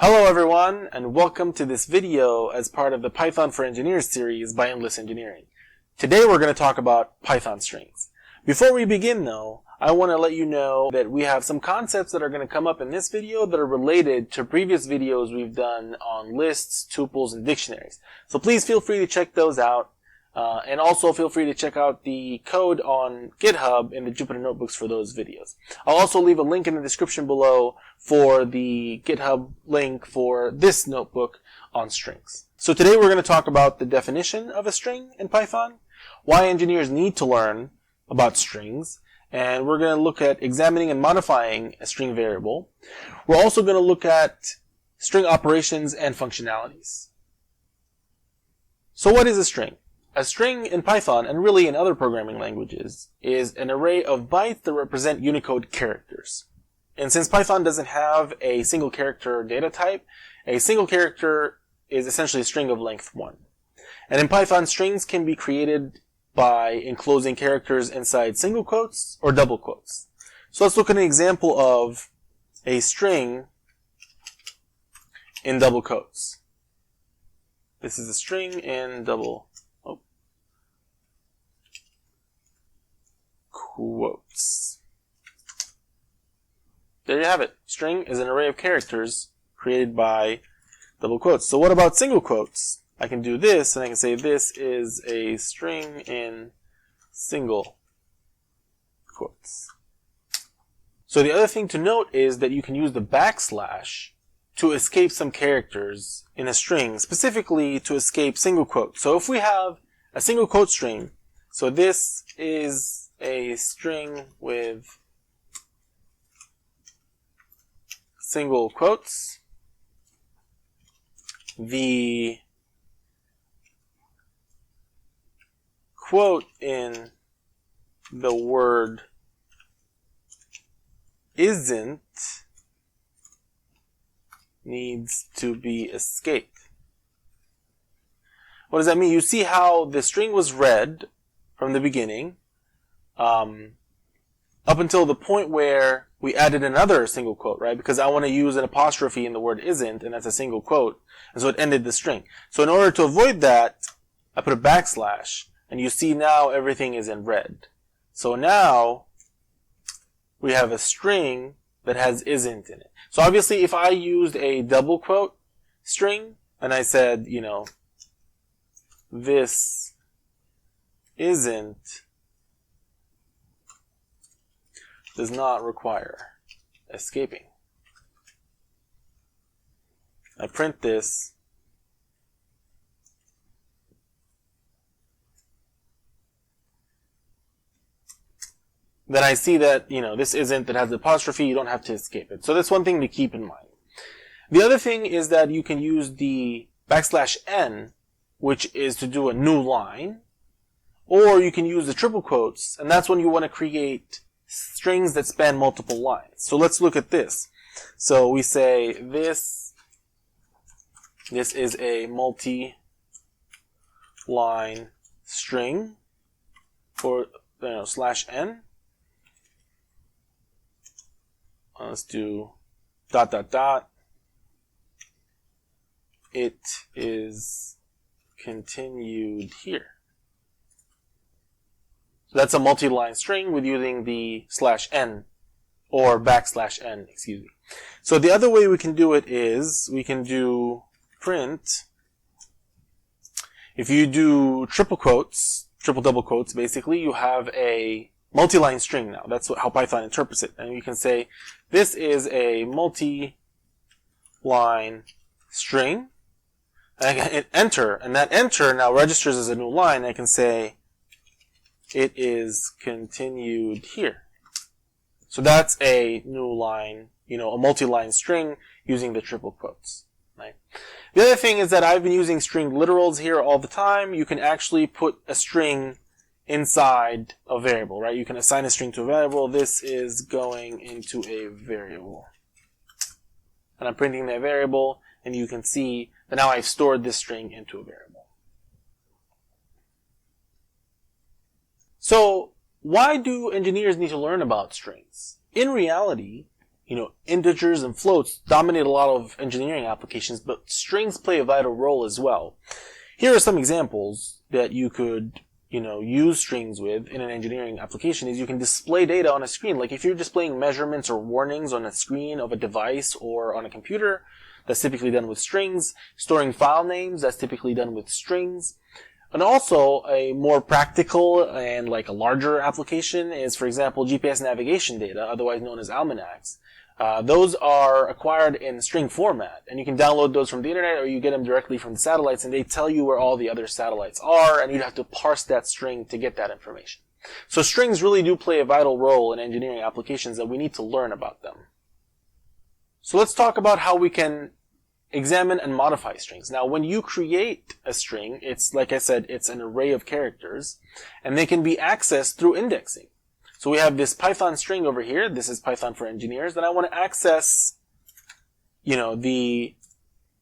Hello everyone, and welcome to this video as part of the Python for Engineers series by Endless Engineering. Today we're going to talk about Python strings. Before we begin though, I want to let you know that we have some concepts that are going to come up in this video that are related to previous videos we've done on lists, tuples, and dictionaries. So please feel free to check those out. And also feel free to check out the code on GitHub in the Jupyter notebooks for those videos. I'll also leave a link in the description below for the GitHub link for this notebook on strings. So today we're going to talk about the definition of a string in Python, why engineers need to learn about strings, and we're going to look at examining and modifying a string variable. We're also going to look at string operations and functionalities. So what is a string? A string in Python, and really in other programming languages, is an array of bytes that represent Unicode characters. And since Python doesn't have a single character data type, a single character is essentially a string of length 1. And in Python, strings can be created by enclosing characters inside single quotes or double quotes. So let's look at an example of a string in double quotes. This is a string in double quotes. There you have it. String is an array of characters created by double quotes. So what about single quotes? I can do this, and I can say this is a string in single quotes. So the other thing to note is that you can use the backslash to escape some characters in a string, specifically to escape single quotes. So if we have a single quote string, so this is a string with single quotes. The quote in the word isn't needs to be escaped. What does that mean? You see how the string was read from the beginning up until the point where we added another single quote, right? Because I want to use an apostrophe in the word isn't, and that's a single quote, and so it ended the string. So in order to avoid that, I put a backslash, and you see now everything is in red. So now we have a string that has isn't in it. So obviously if I used a double quote string, and I said, this isn't does not require escaping. I print this. Then I see that, this isn't that has the apostrophe, you don't have to escape it. So that's one thing to keep in mind. The other thing is that you can use the \n, which is to do a new line, or you can use the triple quotes, and that's when you want to create strings that span multiple lines. So let's look at this. So we say this is a multi-line string for /n. Let's do ... It is continued here. So that's a multi-line string with using the /n or \n, excuse me. So the other way we can do it is we can do print. If you do triple quotes, triple double quotes, basically, you have a multi-line string now. That's how Python interprets it. And you can say this is a multi-line string. And I can hit enter, and that enter now registers as a new line. I can say it is continued here. So that's a new line, a multi-line string using the triple quotes. Right? The other thing is that I've been using string literals here all the time. You can actually put a string inside a variable, right? You can assign a string to a variable. This is going into a variable. And I'm printing that variable, and you can see that now I've stored this string into a variable. So why do engineers need to learn about strings? In reality, integers and floats dominate a lot of engineering applications, but strings play a vital role as well. Here are some examples that you could use strings with in an engineering application. Is you can display data on a screen. Like if you're displaying measurements or warnings on a screen of a device or on a computer, that's typically done with strings. Storing file names, that's typically done with strings. And also a more practical and like a larger application is, for example, GPS navigation data, otherwise known as almanacs. Those are acquired in string format, and you can download those from the internet or you get them directly from the satellites, and they tell you where all the other satellites are, and you'd have to parse that string to get that information. So strings really do play a vital role in engineering applications, and we need to learn about them. So let's talk about how we can examine and modify strings. Now, when you create a string, it's, like I said, it's an array of characters, and they can be accessed through indexing. So we have this Python string over here. This is Python for engineers. Then I want to access, the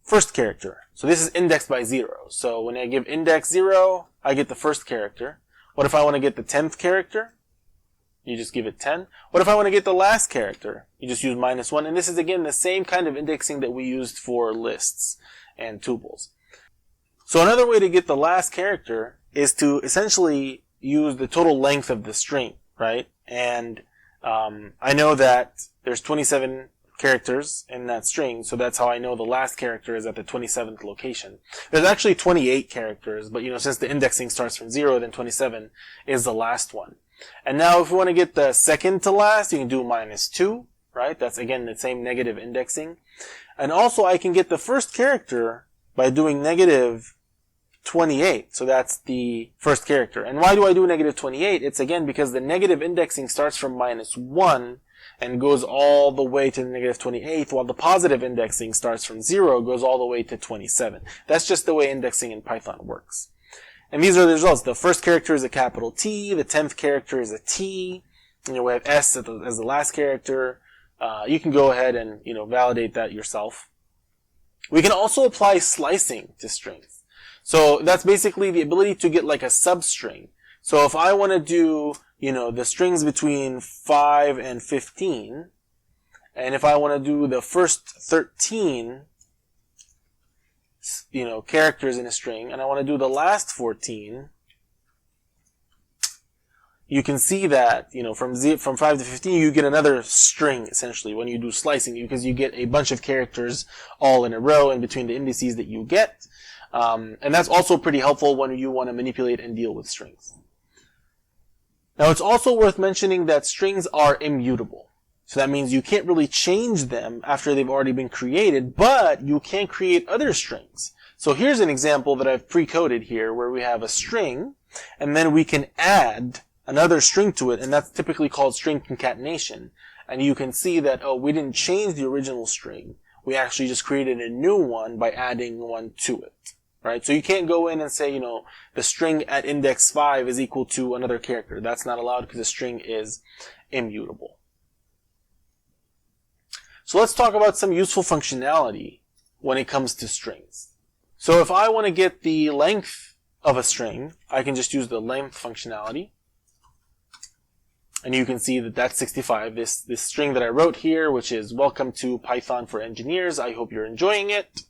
first character. So this is indexed by 0. So when I give index 0, I get the first character. What if I want to get the 10th character? You just give it 10. What if I want to get the last character? You just use -1. And this is, again, the same kind of indexing that we used for lists and tuples. So another way to get the last character is to essentially use the total length of the string, right? And I know that there's 27 characters in that string, so that's how I know the last character is at the 27th location. There's actually 28 characters, but since the indexing starts from 0, then 27 is the last one. And now if we want to get the second to last, you can do -2, right? That's, again, the same negative indexing. And also I can get the first character by doing -28. So that's the first character. And why do I do -28? It's, again, because the negative indexing starts from -1 and goes all the way to the -28, while the positive indexing starts from 0, goes all the way to 27. That's just the way indexing in Python works. And these are the results. The first character is a capital T. The 10th character is a T. We have S as the last character. You can go ahead and validate that yourself. We can also apply slicing to strings. So that's basically the ability to get like a substring. So if I want to do the strings between 5 and 15, and if I want to do the first 13 characters in a string, and I want to do the last 14, you can see that, from 5 to 15, you get another string, essentially, when you do slicing, because you get a bunch of characters all in a row in between the indices that you get. And that's also pretty helpful when you want to manipulate and deal with strings. Now, it's also worth mentioning that strings are immutable. So that means you can't really change them after they've already been created, but you can create other strings. So here's an example that I've pre-coded here where we have a string, and then we can add another string to it, and that's typically called string concatenation. And you can see that, we didn't change the original string. We actually just created a new one by adding one to it. Right? So you can't go in and say, the string at index 5 is equal to another character. That's not allowed because the string is immutable. So let's talk about some useful functionality when it comes to strings. So if I want to get the length of a string, I can just use the length functionality. And you can see that that's 65. This string that I wrote here, which is welcome to Python for engineers. I hope you're enjoying it.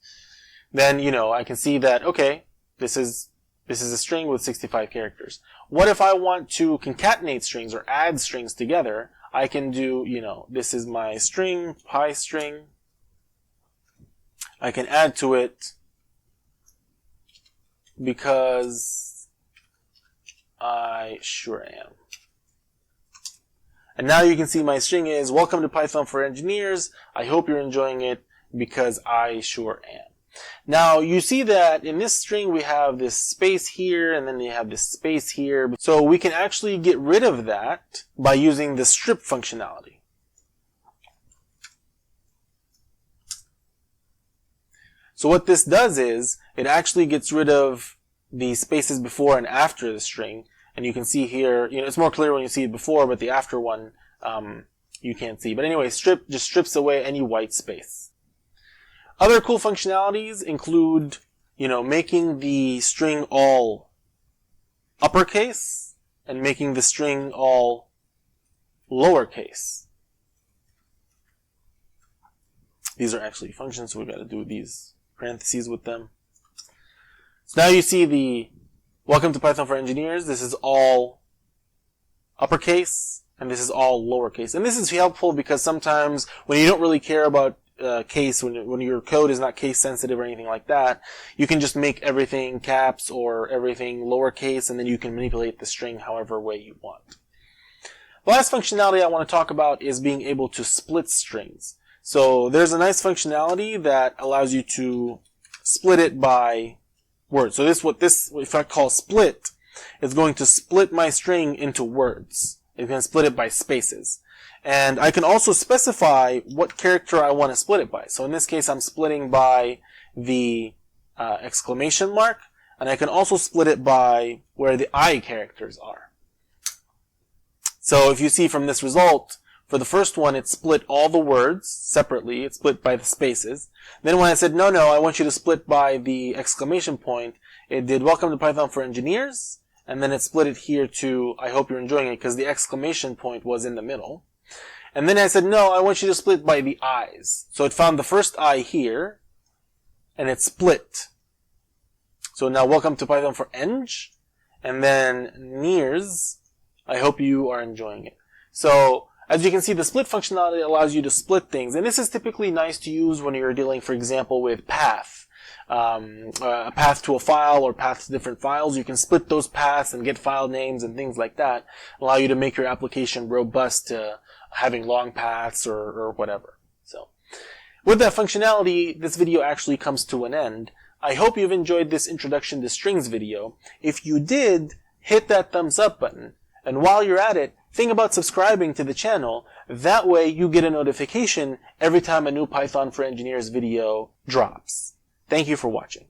Then, I can see that, okay, this is a string with 65 characters. What if I want to concatenate strings or add strings together? I can do, this is my string, py string. I can add to it because I sure am. And now you can see my string is welcome to Python for engineers. I hope you're enjoying it because I sure am. Now you see that in this string we have this space here and then we have this space here. So we can actually get rid of that by using the strip functionality. So what this does is it actually gets rid of the spaces before and after the string. And you can see here, it's more clear when you see it before, but the after one you can't see. But anyway, strip just strips away any white space. Other cool functionalities include, making the string all uppercase and making the string all lowercase. These are actually functions, so we've got to do these parentheses with them. So now you see the Welcome to Python for Engineers. This is all uppercase, and this is all lowercase. And this is helpful because sometimes when you don't really care about case, when your code is not case sensitive or anything like that, you can just make everything caps or everything lowercase, and then you can manipulate the string however way you want. The last functionality I want to talk about is being able to split strings. So there's a nice functionality that allows you to split it by words. So if I call split, it's going to split my string into words. It's going to split it by spaces. And I can also specify what character I want to split it by. So in this case, I'm splitting by the exclamation mark, and I can also split it by where the I characters are. So if you see from this result, for the first one, it split all the words separately. It split by the spaces. Then when I said, no, I want you to split by the exclamation point, it did Welcome to Python for Engineers, and then it split it here to I hope you're enjoying it, because the exclamation point was in the middle. And then I said, no, I want you to split by the I's. So it found the first I here, and it split. So now Welcome to Python for Eng, and then Nears, I hope you are enjoying it. So as you can see, the split functionality allows you to split things, and this is typically nice to use when you're dealing, for example, with path. A path to a file or paths to different files. You can split those paths and get file names and things like that, allow you to make your application robust to having long paths or whatever. So with that functionality, this video actually comes to an end. I hope you've enjoyed this introduction to strings video. If you did, hit that thumbs up button. And while you're at it, think about subscribing to the channel. That way you get a notification every time a new Python for Engineers video drops. Thank you for watching.